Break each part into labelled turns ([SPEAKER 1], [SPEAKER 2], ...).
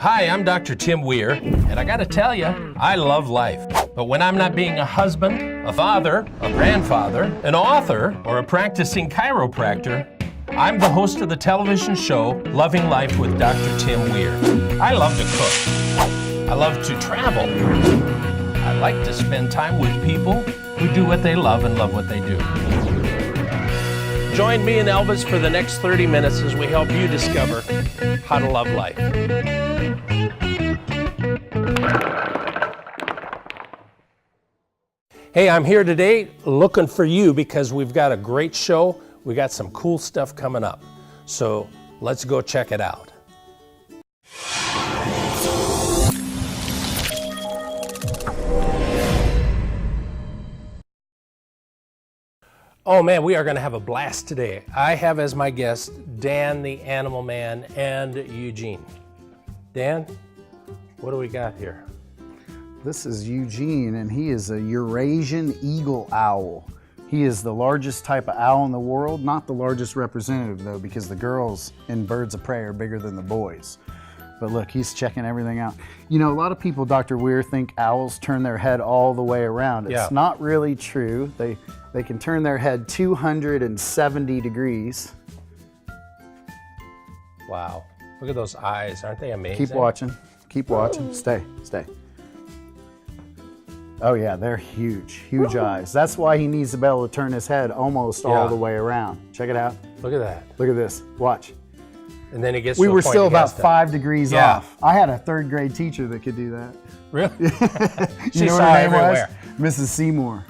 [SPEAKER 1] Hi, I'm Dr. Tim Weir, and I gotta tell you, I love life. But when I'm not being a husband, a father, a grandfather, an author, or a practicing chiropractor, I'm the host of the television show, Loving Life with Dr. Tim Weir. I love to cook. I love to travel. I like to spend time with people who do what they love and love what they do. Join me and Elvis for the next 30 minutes as we help you discover how to love life. Hey, I'm here today looking for you because we've got a great show. We got some cool stuff coming up. So let's go check it out. Oh man, we are going to have a blast today. I have as my guests Dan the Animal Man and Eugene. Dan, what do we got here?
[SPEAKER 2] This is Eugene, and he is a Eurasian eagle owl. He is the largest type of owl in the world, not the largest representative though, because the girls in birds of prey are bigger than the boys. But look, he's checking everything out. You know, a lot of people, Dr. Weir, think owls turn their head all the way around. It's not really true. They can turn their head 270 degrees.
[SPEAKER 1] Wow, look at those eyes, aren't they amazing?
[SPEAKER 2] Keep watching, keep watching, stay. Oh yeah, they're huge eyes. That's why he needs to be able to turn his head almost all the way around. Check it out.
[SPEAKER 1] Look at that.
[SPEAKER 2] Look at this, watch.
[SPEAKER 1] And then it gets
[SPEAKER 2] We
[SPEAKER 1] to a
[SPEAKER 2] were
[SPEAKER 1] point
[SPEAKER 2] still
[SPEAKER 1] he
[SPEAKER 2] about
[SPEAKER 1] has to-
[SPEAKER 2] 5 degrees off. I had a 3rd grade teacher that could do that.
[SPEAKER 1] Really?
[SPEAKER 2] You know what her name was? Mrs. Seymour.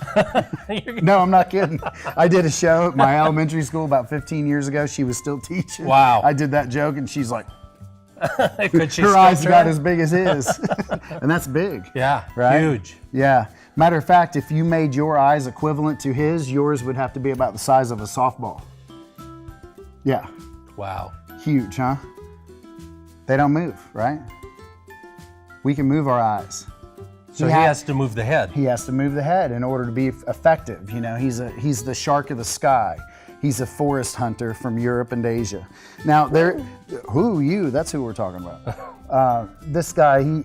[SPEAKER 2] No, I'm not kidding. I did a show at my elementary school about 15 years ago. She was still teaching.
[SPEAKER 1] Wow.
[SPEAKER 2] I did that joke and she's like,
[SPEAKER 1] Could she
[SPEAKER 2] her
[SPEAKER 1] still
[SPEAKER 2] eyes
[SPEAKER 1] turn?
[SPEAKER 2] got as big as his. And that's big.
[SPEAKER 1] Yeah,
[SPEAKER 2] Right?
[SPEAKER 1] huge.
[SPEAKER 2] Yeah. Matter of fact, if you made your eyes equivalent to his, yours would have to be about the size of a softball. Yeah.
[SPEAKER 1] Wow.
[SPEAKER 2] Huge, huh? They don't move, right? We can move our eyes.
[SPEAKER 1] So he has to move the head.
[SPEAKER 2] He has to move the head in order to be effective. You know, he's the shark of the sky. He's a forest hunter from Europe and Asia. Now, that's who we're talking about. This guy,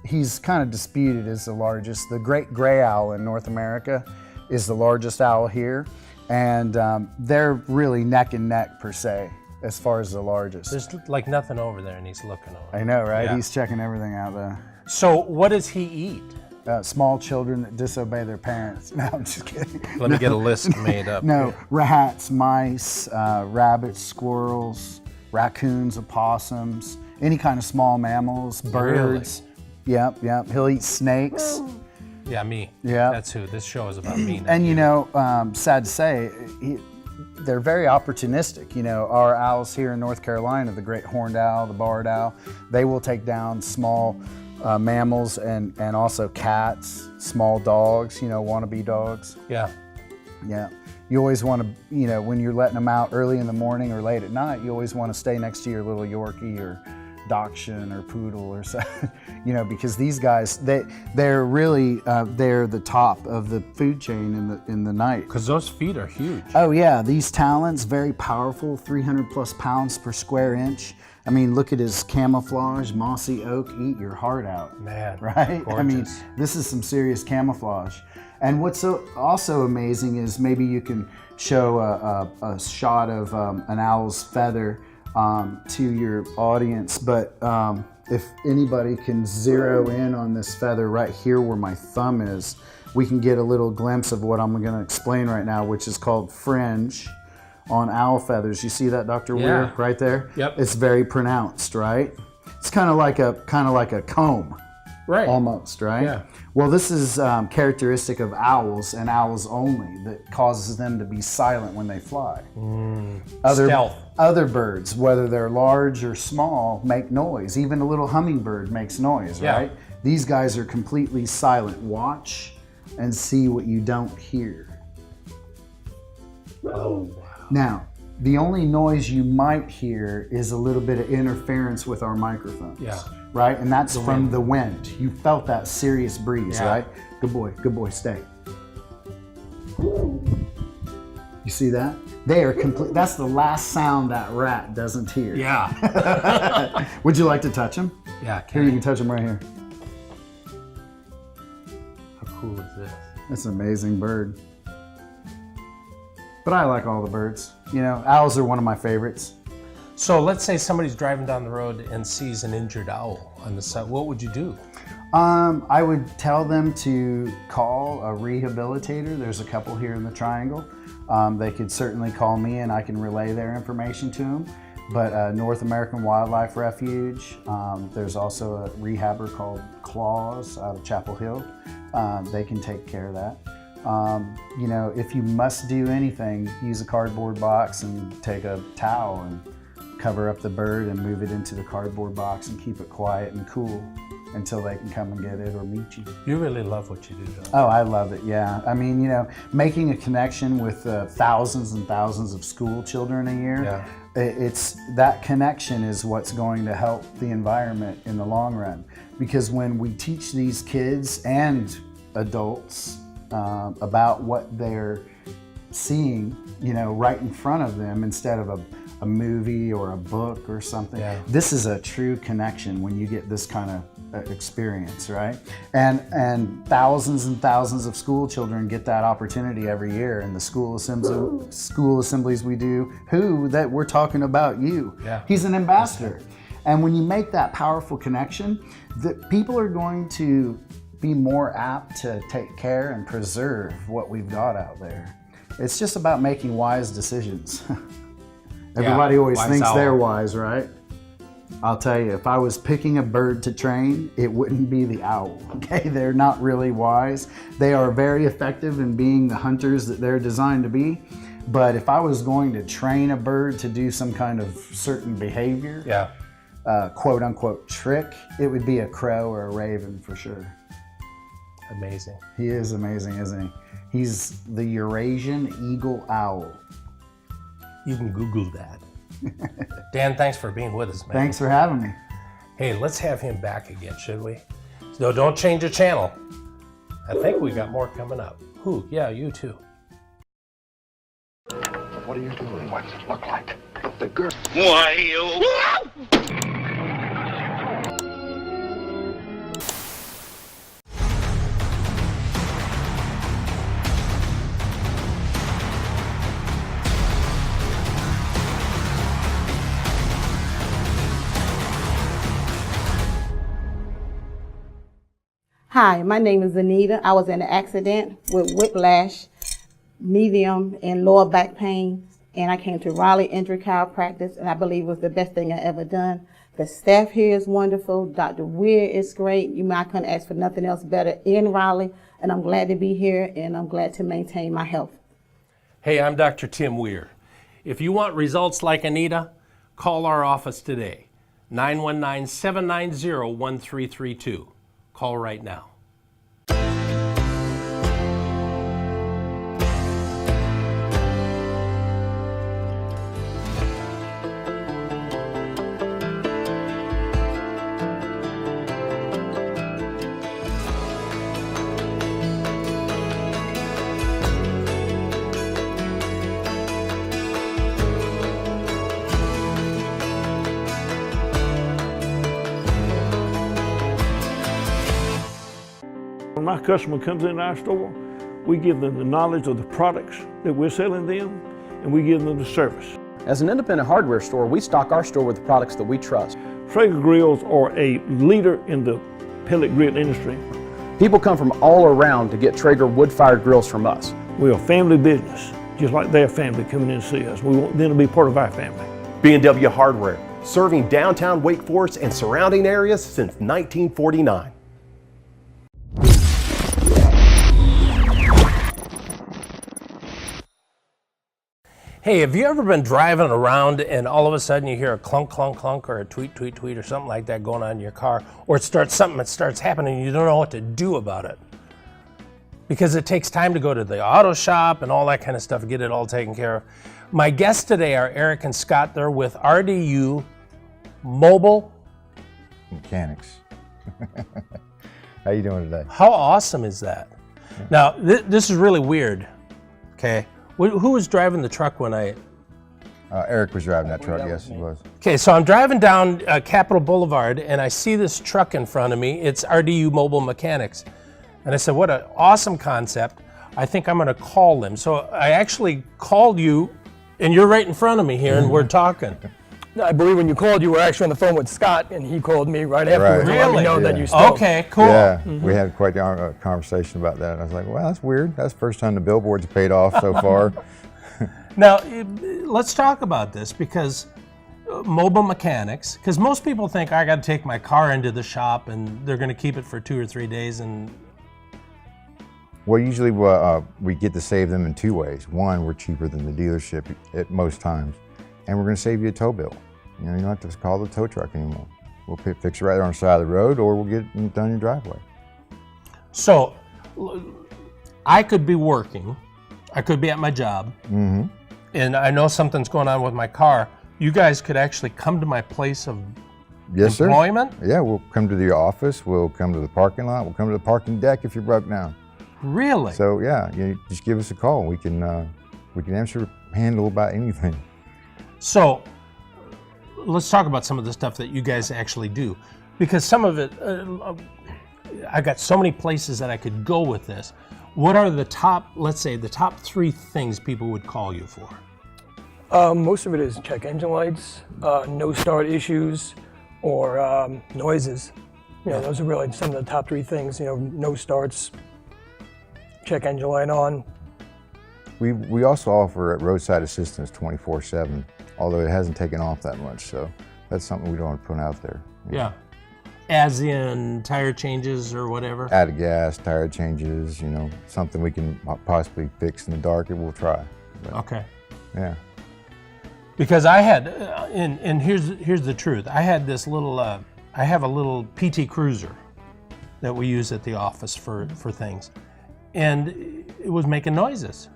[SPEAKER 2] he's kind of disputed as the largest. The great gray owl in North America is the largest owl here. And they're really neck and neck per se, as far as the largest.
[SPEAKER 1] There's like nothing over there and he's looking over.
[SPEAKER 2] I know, right?
[SPEAKER 1] Yeah.
[SPEAKER 2] He's checking everything out there.
[SPEAKER 1] So what does he eat?
[SPEAKER 2] Small children that disobey their parents. No, I'm just kidding.
[SPEAKER 1] Let me get a list made up.
[SPEAKER 2] No, rats, mice, rabbits, squirrels, raccoons, opossums, any kind of small mammals, birds. Really? Yep. He'll eat snakes.
[SPEAKER 1] Yeah, me.
[SPEAKER 2] Yeah.
[SPEAKER 1] That's who. This show is about me now.
[SPEAKER 2] And you know, sad to say, they're very opportunistic. You know, our owls here in North Carolina, the great horned owl, the barred owl, they will take down small mammals and also cats, small dogs, you know, wannabe dogs.
[SPEAKER 1] Yeah.
[SPEAKER 2] Yeah. You always want to, you know, when you're letting them out early in the morning or late at night, you always want to stay next to your little Yorkie or Dachshund or Poodle or something, you know, because these guys, they're really, they're the top of the food chain in the night.
[SPEAKER 1] Because those feet are huge.
[SPEAKER 2] Oh yeah, these talons, very powerful, 300 plus pounds per square inch. I mean, look at his camouflage, mossy oak, eat your heart out.
[SPEAKER 1] Man,
[SPEAKER 2] right?
[SPEAKER 1] gorgeous.
[SPEAKER 2] I mean, this is some serious camouflage. And what's also amazing is maybe you can show a shot of an owl's feather to your audience, but if anybody can zero in on this feather right here where my thumb is, we can get a little glimpse of what I'm going to explain right now, which is called fringe on owl feathers. You see that, Dr. Weir, right there?
[SPEAKER 1] Yep.
[SPEAKER 2] It's very pronounced, right? It's kind of like a comb.
[SPEAKER 1] Right.
[SPEAKER 2] Almost, right?
[SPEAKER 1] Yeah.
[SPEAKER 2] Well, this is characteristic of owls and owls only that causes them to be silent when they fly.
[SPEAKER 1] Stealth.
[SPEAKER 2] Other birds, whether they're large or small, make noise. Even a little hummingbird makes noise, right? These guys are completely silent. Watch and see what you don't hear.
[SPEAKER 1] Oh, wow.
[SPEAKER 2] Now, the only noise you might hear is a little bit of interference with our microphones.
[SPEAKER 1] Yeah.
[SPEAKER 2] Right? And that's from the wind. You felt that serious breeze, right? Good boy, stay. You see that? They are complete. That's the last sound that rat doesn't hear.
[SPEAKER 1] Yeah.
[SPEAKER 2] Would you like to touch him?
[SPEAKER 1] Yeah.
[SPEAKER 2] Here, you can touch him right here.
[SPEAKER 1] How cool is this?
[SPEAKER 2] It's an amazing bird. But I like all the birds. You know, owls are one of my favorites.
[SPEAKER 1] So let's say somebody's driving down the road and sees an injured owl on the side. What would you do?
[SPEAKER 2] I would tell them to call a rehabilitator. There's a couple here in the Triangle. They could certainly call me and I can relay their information to them. But North American Wildlife Refuge, there's also a rehabber called Claws out of Chapel Hill. They can take care of that. You know, if you must do anything, use a cardboard box and take a towel and cover up the bird and move it into the cardboard box and keep it quiet and cool until they can come and get it or meet you.
[SPEAKER 1] You really love what you do, don't you?
[SPEAKER 2] Oh, I love it, yeah. I mean, you know, making a connection with thousands and thousands of school children a year,
[SPEAKER 1] Yeah.
[SPEAKER 2] it's that connection is what's going to help the environment in the long run. Because when we teach these kids and adults about what they're seeing, you know, right in front of them instead of a movie or a book or something.
[SPEAKER 1] Yeah.
[SPEAKER 2] This is a true connection when you get this kind of experience, right? And thousands and thousands of school children get that opportunity every year in the school assemblies we do. That we're talking about you.
[SPEAKER 1] Yeah.
[SPEAKER 2] He's an ambassador. And when you make that powerful connection, the people are going to be more apt to take care and preserve what we've got out there. It's just about making wise decisions. Everybody always
[SPEAKER 1] wise
[SPEAKER 2] thinks
[SPEAKER 1] owl.
[SPEAKER 2] they're wise, right? I'll tell you, if I was picking a bird to train, it wouldn't be the owl, okay? They're not really wise. They are very effective in being the hunters that they're designed to be. But if I was going to train a bird to do some kind of certain behavior,
[SPEAKER 1] Yeah.
[SPEAKER 2] quote unquote trick, it would be a crow or a raven for sure.
[SPEAKER 1] Amazing.
[SPEAKER 2] He is amazing, isn't he? He's the Eurasian eagle owl.
[SPEAKER 1] You can Google that. Dan, thanks for being with us, man.
[SPEAKER 2] Thanks for having me.
[SPEAKER 1] Hey, let's have him back again, should we? No, don't change the channel. I think we got more coming up. Who? Yeah, you too.
[SPEAKER 3] What are you doing? What's it look like? The girl.
[SPEAKER 4] Why, you...
[SPEAKER 5] Hi, my name is Anita. I was in an accident with whiplash, medium and lower back pain, and I came to Raleigh Injury Chiropractic, and I believe it was the best thing I ever done. The staff here is wonderful. Dr. Weir is great. I couldn't ask for nothing else better in Raleigh, and I'm glad to be here, and I'm glad to maintain my health.
[SPEAKER 1] Hey, I'm Dr. Tim Weir. If you want results like Anita, call our office today, 919-790-1332. Call right now.
[SPEAKER 6] When my customer comes into our store, we give them the knowledge of the products that we're selling them, and we give them the service.
[SPEAKER 7] As an independent hardware store, we stock our store with the products that we trust.
[SPEAKER 6] Traeger grills are a leader in the pellet grill industry.
[SPEAKER 7] People come from all around to get Traeger wood-fired grills from us.
[SPEAKER 6] We're a family business, just like their family coming in to see us. We want them to be part of our family.
[SPEAKER 8] B&W Hardware, serving downtown Wake Forest and surrounding areas since 1949.
[SPEAKER 1] Hey, have you ever been driving around and all of a sudden you hear a clunk, clunk, clunk, or a tweet, tweet, tweet, or something like that going on in your car, or something that starts happening and you don't know what to do about it? Because it takes time to go to the auto shop and all that kind of stuff, get it all taken care of. My guests today are Eric and Scott. They're with RDU Mobile
[SPEAKER 9] Mechanics. How you doing today?
[SPEAKER 1] How awesome is that? Now, this is really weird, okay? Who was driving the truck when I...
[SPEAKER 9] Eric was driving that truck, yes, he was.
[SPEAKER 1] Okay, so I'm driving down Capitol Boulevard, and I see this truck in front of me. It's RDU Mobile Mechanics. And I said, what an awesome concept. I think I'm going to call them. So I actually called you, and you're right in front of me here, and we're talking.
[SPEAKER 10] I believe when you called, you were actually on the phone with Scott, and he called me right afterwards to let me
[SPEAKER 1] Really?
[SPEAKER 10] know that
[SPEAKER 9] Yeah.
[SPEAKER 10] you spoke.
[SPEAKER 1] Okay, cool.
[SPEAKER 9] Yeah, we had quite a conversation about that. I was like, well, that's weird. That's the first time the billboards paid off so far.
[SPEAKER 1] Now, let's talk about this, because mobile mechanics, because most people think I got to take my car into the shop and they're going to keep it for 2 or 3 days. And
[SPEAKER 9] Well, usually we get to save them in 2 ways. One, we're cheaper than the dealership at most times, and we're going to save you a tow bill. You know, you don't have to call the tow truck anymore. We'll fix it right there on the side of the road, or we'll get it done in your driveway.
[SPEAKER 1] so I could be working, I could be at my job, and I know something's going on with my car. You guys could actually come to my place of
[SPEAKER 9] Yes,
[SPEAKER 1] employment?
[SPEAKER 9] sir. Yeah, we'll come to the office. We'll come to the parking lot. We'll come to the parking deck if you're broke down.
[SPEAKER 1] Really?
[SPEAKER 9] So yeah, you just give us a call. We can handle about anything.
[SPEAKER 1] So let's talk about some of the stuff that you guys actually do, because some of it, I got so many places that I could go with this. What are the top, let's say, the top 3 things people would call you for?
[SPEAKER 10] Most of it is check engine lights, no start issues, or noises. You know, those are really some of the top 3 things. You know, no starts, check engine light on.
[SPEAKER 9] We also offer roadside assistance 24/7, although it hasn't taken off that much. So that's something we don't want to put out there.
[SPEAKER 1] Yeah. As in tire changes or whatever?
[SPEAKER 9] Add gas, tire changes, you know, something we can possibly fix in the dark, we'll try. But,
[SPEAKER 1] Okay.
[SPEAKER 9] yeah.
[SPEAKER 1] Because I had, and here's the truth. I had this little, I have a little PT Cruiser that we use at the office for things, and it was making noises,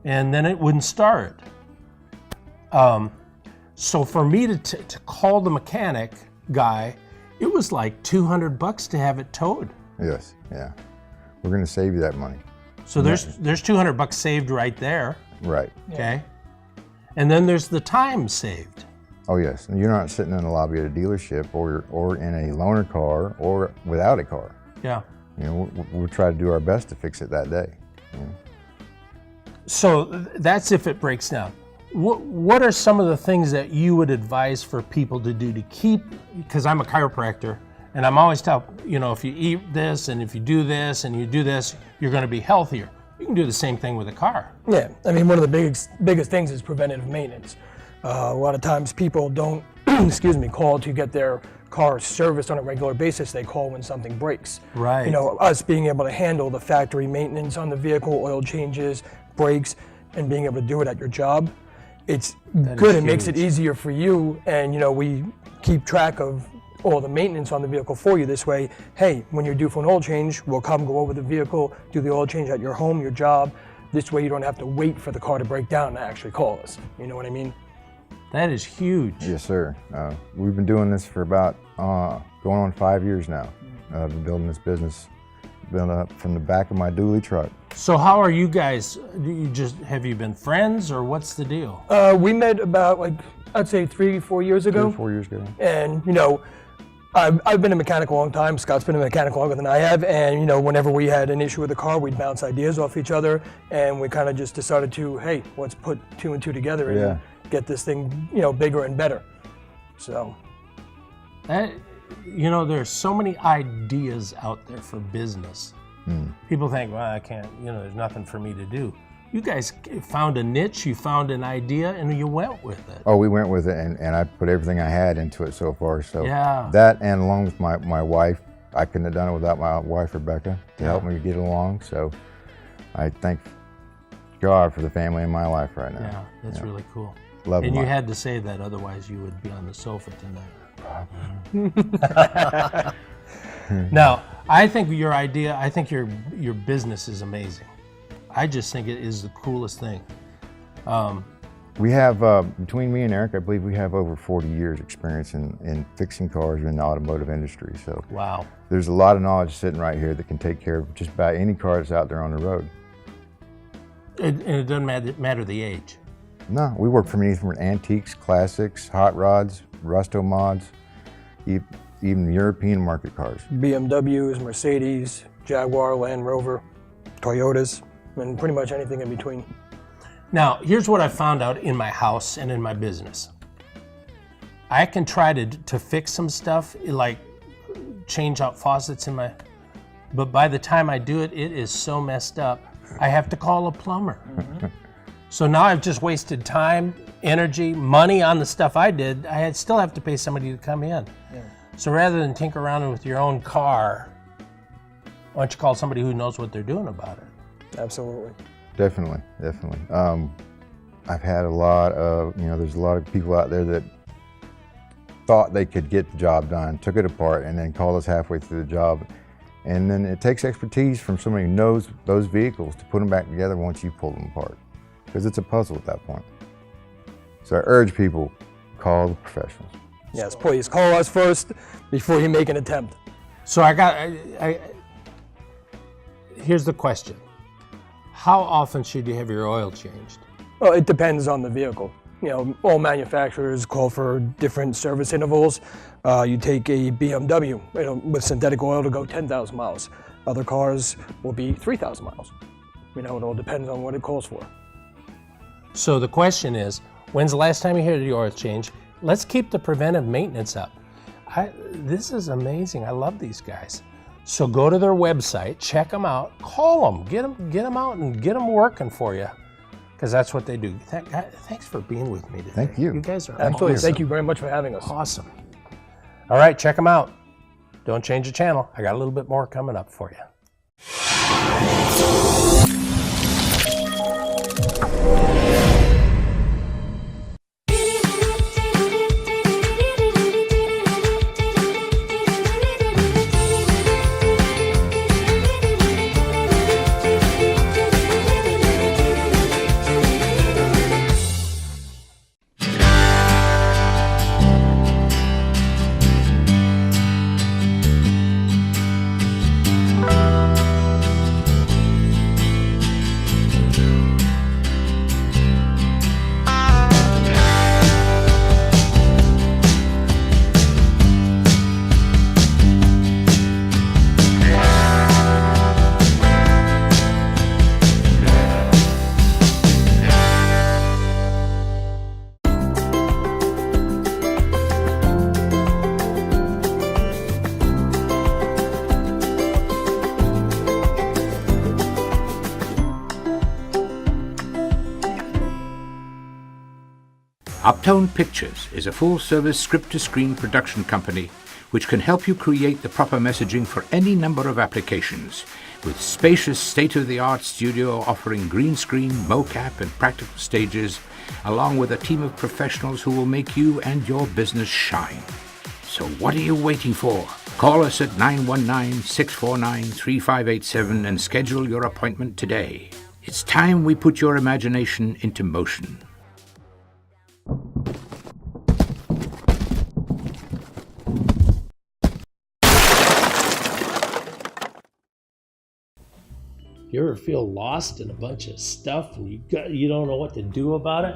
[SPEAKER 1] and then it wouldn't start. So for me to call the mechanic guy, it was like $200 to have it towed.
[SPEAKER 9] Yes, yeah. We're going to save you that money.
[SPEAKER 1] So there's $200 saved right there.
[SPEAKER 9] Right.
[SPEAKER 1] Okay. And then there's the time saved.
[SPEAKER 9] Oh yes, and you're not sitting in the lobby at a dealership or in a loaner car or without a car.
[SPEAKER 1] Yeah.
[SPEAKER 9] You know, we'll try to do our best to fix it that day. You know?
[SPEAKER 1] So that's if it breaks down. What are some of the things that you would advise for people to do to keep, because I'm a chiropractor, and I'm always telling, you know, if you eat this and if you do this and you do this, you're going to be healthier. You can do the same thing with a car.
[SPEAKER 10] Yeah, I mean, one of the biggest things is preventative maintenance. A lot of times people don't, call to get their car serviced on a regular basis. They call when something breaks.
[SPEAKER 1] Right.
[SPEAKER 10] You know, us being able to handle the factory maintenance on the vehicle, oil changes, brakes, and being able to do it at your job, it's good. It makes it easier for you, and you know, we keep track of all the maintenance on the vehicle for you. This way, hey, when you're due for an oil change, we'll come go over the vehicle, do the oil change at your home, your job. This way you don't have to wait for the car to break down to actually call us. You know what I mean?
[SPEAKER 1] That is huge.
[SPEAKER 9] Yes, sir. We've been doing this for about going on 5 years now. Been building this business, built up from the back of my dually truck.
[SPEAKER 1] So how are you guys? Have you been friends, or what's the deal?
[SPEAKER 10] We met about, I'd say 3-4 years ago.
[SPEAKER 9] 4 years ago.
[SPEAKER 10] And, you know, I've been a mechanic a long time. Scott's been a mechanic longer than I have. And, you know, whenever we had an issue with the car, we'd bounce ideas off each other. And we kind of just decided to, hey, let's put 2 and 2 together and get this thing, you know, bigger and better. So.
[SPEAKER 1] You know, there's so many ideas out there for business. People think, well, I can't, you know, there's nothing for me to do. You guys found a niche, you found an idea, and you went with it.
[SPEAKER 9] Oh, we went with it, and I put everything I had into it so far. So
[SPEAKER 1] yeah.
[SPEAKER 9] That, and along with my wife, I couldn't have done it without my wife, Rebecca, to help me get along. So I thank God for the family in my life right now.
[SPEAKER 1] Yeah, that's really cool.
[SPEAKER 9] Love
[SPEAKER 1] and
[SPEAKER 9] them.
[SPEAKER 1] you had to say that, otherwise you would be on the sofa tonight. Now, I think your idea, I think your business is amazing. I just think it is the coolest thing.
[SPEAKER 9] We have, between me and Eric, I believe we have over 40 years experience in fixing cars in the automotive industry. So
[SPEAKER 1] wow.
[SPEAKER 9] There's a lot of knowledge sitting right here that can take care of just about any car that's out there on the road.
[SPEAKER 1] And it doesn't matter the age.
[SPEAKER 9] No, we work from anything from antiques, classics, hot rods, resto mods, even European market cars.
[SPEAKER 10] BMWs, Mercedes, Jaguar, Land Rover, Toyotas, and pretty much anything in between.
[SPEAKER 1] Now, here's what I found out in my house and in my business. I can try to fix some stuff, like change out faucets but by the time I do it, it is so messed up, I have to call a plumber. So now I've just wasted time, energy, money on the stuff I did. Still have to pay somebody to come in. Yeah. So rather than tinker around with your own car, why don't you call somebody who knows what they're doing about it?
[SPEAKER 10] Absolutely.
[SPEAKER 9] Definitely. I've had a lot of, there's a lot of people out there that thought they could get the job done, took it apart, and then called us halfway through the job. And then it takes expertise from somebody who knows those vehicles to put them back together once you pull them apart, because it's a puzzle at that point. So I urge people, call the professionals.
[SPEAKER 10] Yes, please call us first before you make an attempt.
[SPEAKER 1] So here's the question. How often should you have your oil changed?
[SPEAKER 10] Well, it depends on the vehicle. All manufacturers call for different service intervals. You take a BMW with synthetic oil to go 10,000 miles. Other cars will be 3,000 miles. It all depends on what it calls for.
[SPEAKER 1] So the question is, when's the last time you had your oil change? Let's keep the preventive maintenance up. This is amazing. I love these guys. So go to their website, check them out, call them, get them out and get them working for you, because that's what they do. Thanks for being with me today.
[SPEAKER 9] Thank you.
[SPEAKER 1] You guys are
[SPEAKER 10] absolutely.
[SPEAKER 1] awesome.
[SPEAKER 10] Thank you very much for having us.
[SPEAKER 1] Awesome. All right, check them out. Don't change the channel. I got a little bit more coming up for you.
[SPEAKER 11] Uptown Pictures is a full-service script-to-screen production company which can help you create the proper messaging for any number of applications, with spacious state-of-the-art studio offering green screen, mocap, and practical stages, along with a team of professionals who will make you and your business shine. So what are you waiting for? Call us at 919-649-3587 and schedule your appointment today. It's time we put your imagination into motion.
[SPEAKER 1] You ever feel lost in a bunch of stuff and you don't know what to do about it?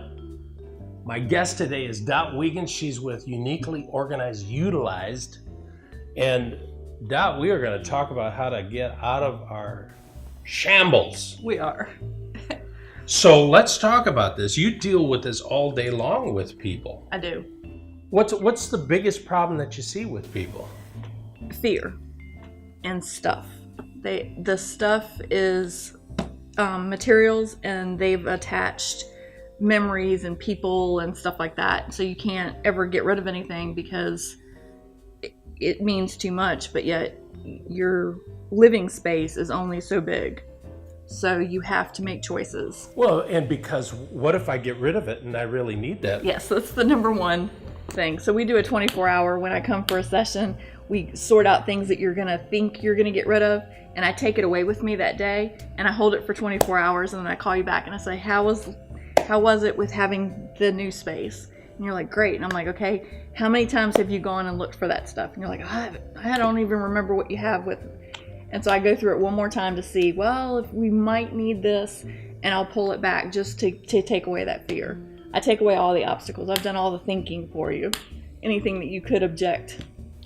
[SPEAKER 1] My guest today is Dot Wiegand. She's with Uniquely Organized Utilized. And Dot, we are going to talk about how to get out of our shambles.
[SPEAKER 12] We are.
[SPEAKER 1] So let's talk about this. You deal with this all day long with people.
[SPEAKER 12] I do.
[SPEAKER 1] What's the biggest problem that you see with people?
[SPEAKER 12] Fear and stuff. The stuff is materials, and they've attached memories and people and stuff like that. So you can't ever get rid of anything because it means too much, but yet your living space is only so big. So you have to make choices.
[SPEAKER 1] Well, and because what if I get rid of it and I really need that?
[SPEAKER 12] Yes, that's the number one thing. So we do a 24-hour when I come for a session. We sort out things that you're gonna think you're gonna get rid of, and I take it away with me that day, and I hold it for 24 hours, and then I call you back and I say, how was it with having the new space? And you're like, great. And I'm like, okay, how many times have you gone and looked for that stuff? And you're like, I don't even remember what you have with it. And so I go through it one more time to see, well, if we might need this. and I'll pull it back just to take away that fear. I take away all the obstacles. I've done all the thinking for you. Anything that you could object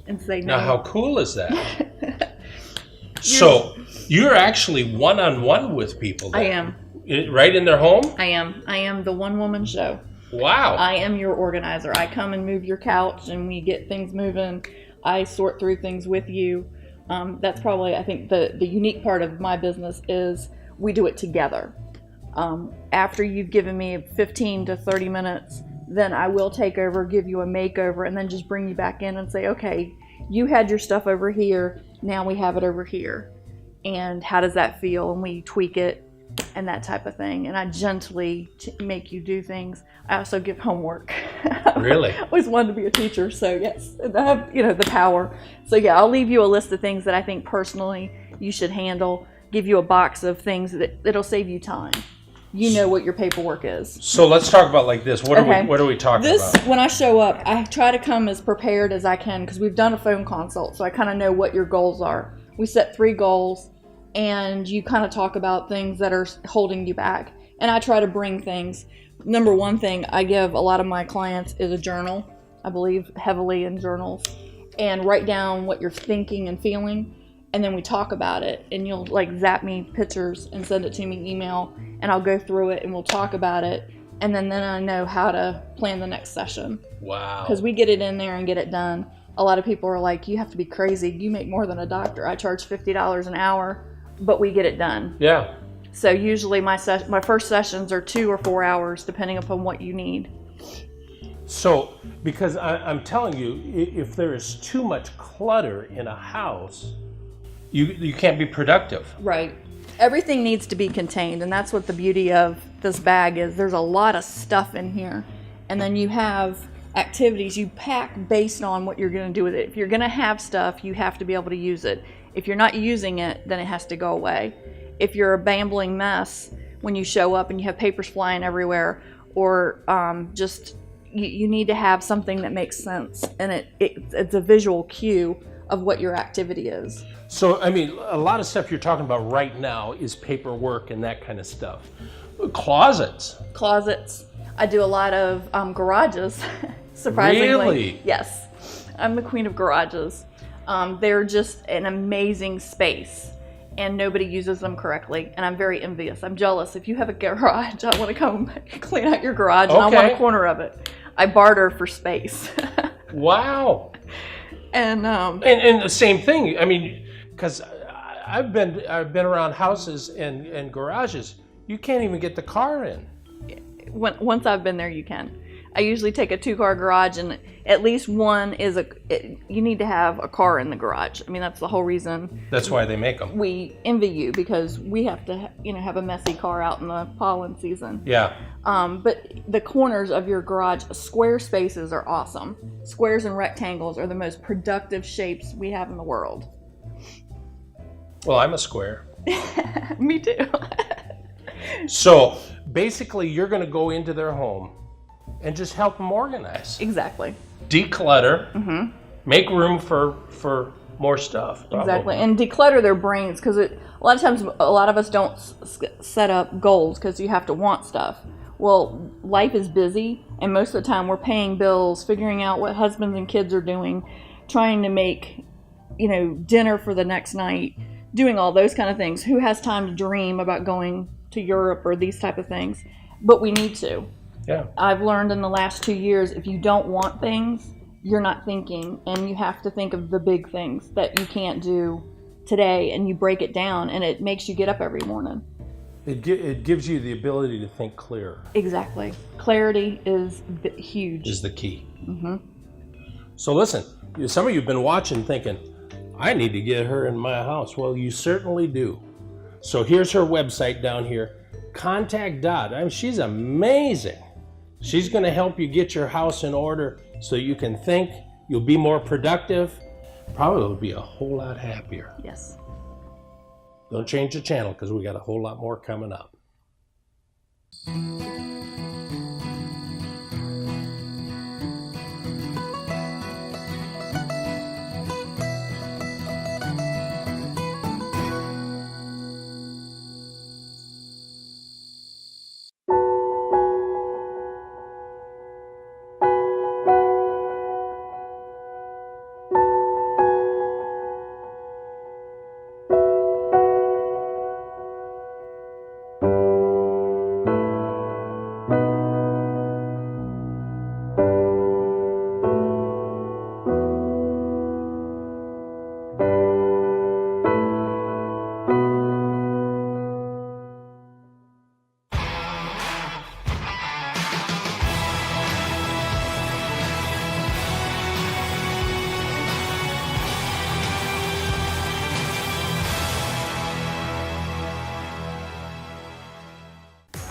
[SPEAKER 12] and say no.
[SPEAKER 1] Now, how cool is that? So you're actually one-on-one with people then.
[SPEAKER 12] I am.
[SPEAKER 1] Right in their home?
[SPEAKER 12] I am. I am the one-woman show.
[SPEAKER 1] Wow.
[SPEAKER 12] I am your organizer. I come and move your couch and we get things moving. I sort through things with you. That's probably, I think, the unique part of my business is we do it together. After you've given me 15 to 30 minutes, then I will take over, give you a makeover, and then just bring you back in and say, okay, you had your stuff over here, now we have it over here. And how does that feel? And we tweak it and that type of thing. And I gently make you do things. I also give homework.
[SPEAKER 1] Really?
[SPEAKER 12] I always wanted to be a teacher, so yes, and I have, the power. So yeah, I'll leave you a list of things that I think personally you should handle, give you a box of things that'll save you time. You know what your paperwork is.
[SPEAKER 1] So let's talk about like this. What are we talking about?
[SPEAKER 12] When I show up, I try to come as prepared as I can because we've done a phone consult, so I kind of know what your goals are. We set 3 goals, and you kind of talk about things that are holding you back. And I try to bring things. Number one thing I give a lot of my clients is a journal. I believe heavily in journals. And write down what you're thinking and feeling. And then we talk about it, and you'll zap me pictures and send it to me email, and I'll go through it and we'll talk about it, and then I know how to plan the next session.
[SPEAKER 1] Wow.
[SPEAKER 12] Because we get it in there and get it done. A lot of people are like, you have to be crazy. You make more than a doctor. I charge $50 an hour, but we get it done.
[SPEAKER 1] Yeah.
[SPEAKER 12] So usually my first sessions are 2 or 4 hours, depending upon what you need.
[SPEAKER 1] So, because I'm telling you, if there is too much clutter in a house, you can't be productive.
[SPEAKER 12] Right. Everything needs to be contained, and that's what the beauty of this bag is. There's a lot of stuff in here, and then you have activities you pack based on what you're going to do with it. If you're going to have stuff, you have to be able to use it. If you're not using it, then it has to go away. If you're a bambling mess when you show up and you have papers flying everywhere, or you need to have something that makes sense, and it's a visual cue of what your activity is.
[SPEAKER 1] So, I mean, a lot of stuff you're talking about right now is paperwork and that kind of stuff. Closets. I do a lot of garages, surprisingly. Really?
[SPEAKER 12] Yes. I'm the queen of garages. They're just an amazing space, and nobody uses them correctly, and I'm very envious. I'm jealous. If you have a garage, I want to come clean out your garage, and I want a corner of it. I barter for space.
[SPEAKER 1] Wow.
[SPEAKER 12] And
[SPEAKER 1] the same thing. I mean, because I've been around houses and garages. You can't even get the car in.
[SPEAKER 12] Once I've been there, you can. I usually take a 2-car garage, and at least one is you need to have a car in the garage. I mean, that's the whole reason.
[SPEAKER 1] That's why they make them.
[SPEAKER 12] We envy you because we have to, have a messy car out in the pollen season.
[SPEAKER 1] Yeah.
[SPEAKER 12] But the corners of your garage, square spaces are awesome. Squares and rectangles are the most productive shapes we have in the world.
[SPEAKER 1] Well, I'm a square.
[SPEAKER 12] Me too.
[SPEAKER 1] So basically, you're going to go into their home and just help them organize.
[SPEAKER 12] Exactly.
[SPEAKER 1] Declutter. Mm-hmm. Make room for more stuff. Probably.
[SPEAKER 12] Exactly, and declutter their brains, because a lot of times a lot of us don't set up goals because you have to want stuff. Well, life is busy, and most of the time we're paying bills, figuring out what husbands and kids are doing, trying to make, dinner for the next night, doing all those kind of things. Who has time to dream about going to Europe or these type of things? But we need to.
[SPEAKER 1] Yeah.
[SPEAKER 12] I've learned in the last 2 years, if you don't want things, you're not thinking, and you have to think of the big things that you can't do today, and you break it down, and it makes you get up every morning.
[SPEAKER 1] It gives you the ability to think clearer.
[SPEAKER 12] Exactly. Clarity is huge.
[SPEAKER 1] Is the key.
[SPEAKER 12] Mm-hmm.
[SPEAKER 1] So listen, some of you have been watching thinking, I need to get her in my house. Well, you certainly do. So here's her website down here. Contact Dot. I mean, she's amazing. She's going to help you get your house in order so you can think, you'll be more productive, probably will be a whole lot happier.
[SPEAKER 12] Yes.
[SPEAKER 1] Don't change the channel because we got a whole lot more coming up.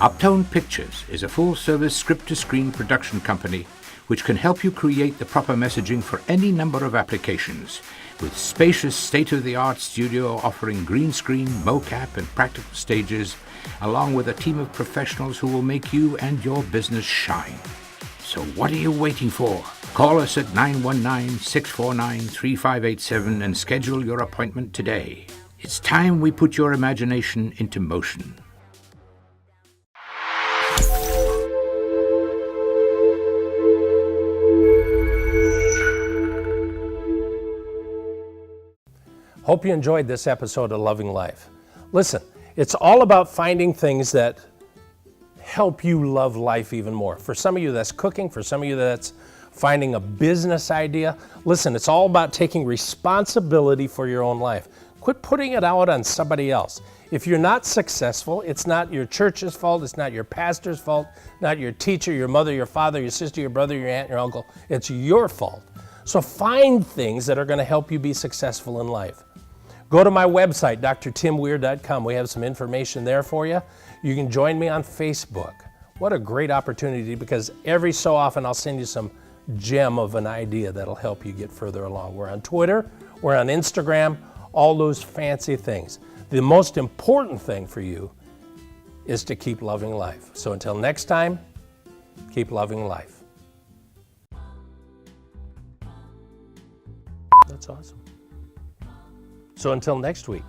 [SPEAKER 11] Uptone Pictures is a full-service script-to-screen production company which can help you create the proper messaging for any number of applications, with spacious state-of-the-art studio offering green screen, mocap, and practical stages, along with a team of professionals who will make you and your business shine. So what are you waiting for? Call us at 919-649-3587 and schedule your appointment today. It's time we put your imagination into motion.
[SPEAKER 1] Hope you enjoyed this episode of Loving Life. Listen, it's all about finding things that help you love life even more. For some of you, that's cooking. For some of you, that's finding a business idea. Listen, it's all about taking responsibility for your own life. Quit putting it out on somebody else. If you're not successful, it's not your church's fault. It's not your pastor's fault, not your teacher, your mother, your father, your sister, your brother, your aunt, your uncle. It's your fault. So find things that are going to help you be successful in life. Go to my website, drtimweir.com. We have some information there for you. You can join me on Facebook. What a great opportunity, because every so often I'll send you some gem of an idea that'll help you get further along. We're on Twitter, we're on Instagram, all those fancy things. The most important thing for you is to keep loving life. So until next time, keep loving life. That's awesome. So until next week.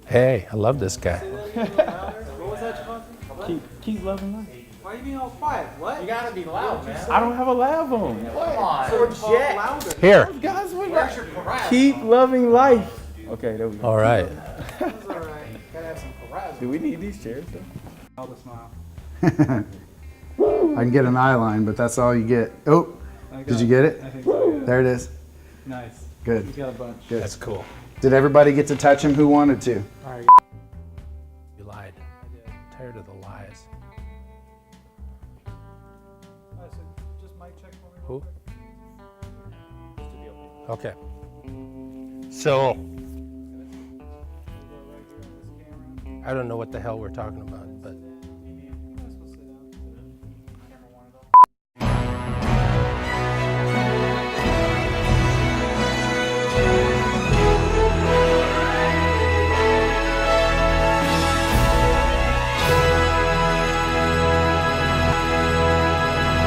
[SPEAKER 1] Hey, I love this guy.
[SPEAKER 13] What was that, Javante? Keep loving life. Why are you being all quiet? What? You gotta be loud, man. I don't have a lav on. Come on. So jet. Louder.
[SPEAKER 1] Here.
[SPEAKER 13] Guys, keep loving life. Okay, there we go.
[SPEAKER 1] All right.
[SPEAKER 13] That's all right. Gotta have some charisma. Do we need these chairs, though? All the smile.
[SPEAKER 2] I can get an eye line, but that's all you get. Oh, did you get it?
[SPEAKER 13] I think so, yeah.
[SPEAKER 2] There it is.
[SPEAKER 13] Nice.
[SPEAKER 2] Good.
[SPEAKER 13] You got a bunch.
[SPEAKER 2] Good.
[SPEAKER 1] That's cool.
[SPEAKER 2] Did everybody get to touch him who wanted to?
[SPEAKER 13] All right.
[SPEAKER 1] You lied. Tired of the lies.
[SPEAKER 13] Just mic check for me.
[SPEAKER 1] Who? Okay. So, I don't know what the hell we're talking about.